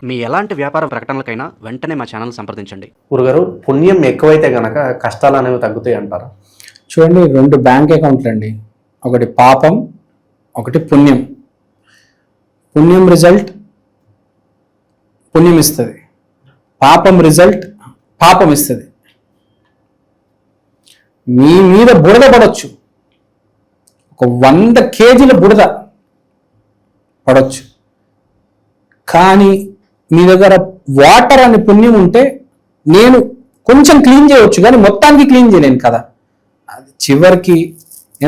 మీ ఎలాంటి వ్యాపార ప్రకటనలకైనా వెంటనే మా ఛానల్ సంప్రదించండి. గురుగారు, పుణ్యం ఎక్కువైతే గనక కష్టాలు అనేవి తగ్గుతాయి అంటారా? చూడండి, 2 బ్యాంక్ అకౌంట్లు అండి. ఒకటి పాపం, ఒకటి పుణ్యం. పుణ్యం రిజల్ట్ పుణ్యం ఇస్తుంది, పాపం రిజల్ట్ పాపం ఇస్తుంది. మీ మీద బురద పడవచ్చు, ఒక 100 కేజీల బురద పడవచ్చు, కానీ మీ దగ్గర వాటర్ అనే పుణ్యం ఉంటే నేను కొంచెం క్లీన్ చేయవచ్చు, కానీ మొత్తానికి క్లీన్ చేయలేను కదా. అది చివరికి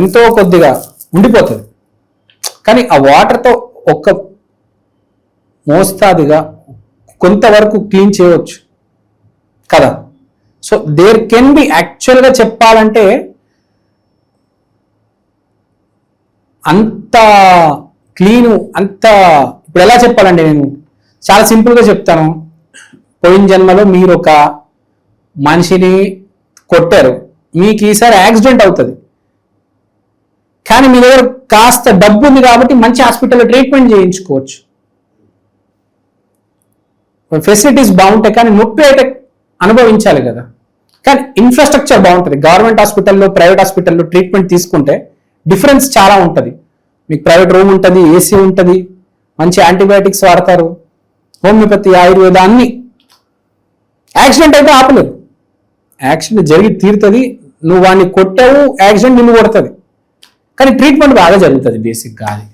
ఎంతో కొద్దిగా ఉండిపోతుంది, కానీ ఆ వాటర్తో ఒక్క మోస్తాదిగా కొంతవరకు క్లీన్ చేయవచ్చు కదా. సో దేర్ కెన్ బి, యాక్చువల్గా చెప్పాలంటే అంత క్లీను, అంత ఇప్పుడు ఎలా చెప్పాలండి, నేను చాలా సింపుల్గా చెప్తాను. పోయిన జన్మలో మీరు ఒక మనిషిని కొట్టారు, మీకు ఈసారి యాక్సిడెంట్ అవుతుంది, కానీ మీ దగ్గర కాస్త డబ్బు ఉంది కాబట్టి మంచి హాస్పిటల్లో ట్రీట్మెంట్ చేయించుకోవచ్చు, ఫెసిలిటీస్ బాగుంటాయి, కానీ నొప్పి అయితే అనుభవించాలి కదా. కానీ ఇన్ఫ్రాస్ట్రక్చర్ బాగుంటుంది. గవర్నమెంట్ హాస్పిటల్లో, ప్రైవేట్ హాస్పిటల్లో ట్రీట్మెంట్ తీసుకుంటే డిఫరెన్స్ చాలా ఉంటుంది. మీకు ప్రైవేట్ రూమ్ ఉంటుంది, ఏసీ ఉంటుంది, మంచి యాంటీబయాటిక్స్ వాడతారు, హోమియోపతి, ఆయుర్వేద అన్ని. యాక్సిడెంట్ అయితే ఆపలేదు, యాక్సిడెంట్ జరిగి తీరుతుంది. నువ్వు వాడిని కొట్టావు, యాక్సిడెంట్ నిన్ను కొడుతుంది, కానీ ట్రీట్మెంట్ బాగా జరుగుతుంది బేసిక్గా. అది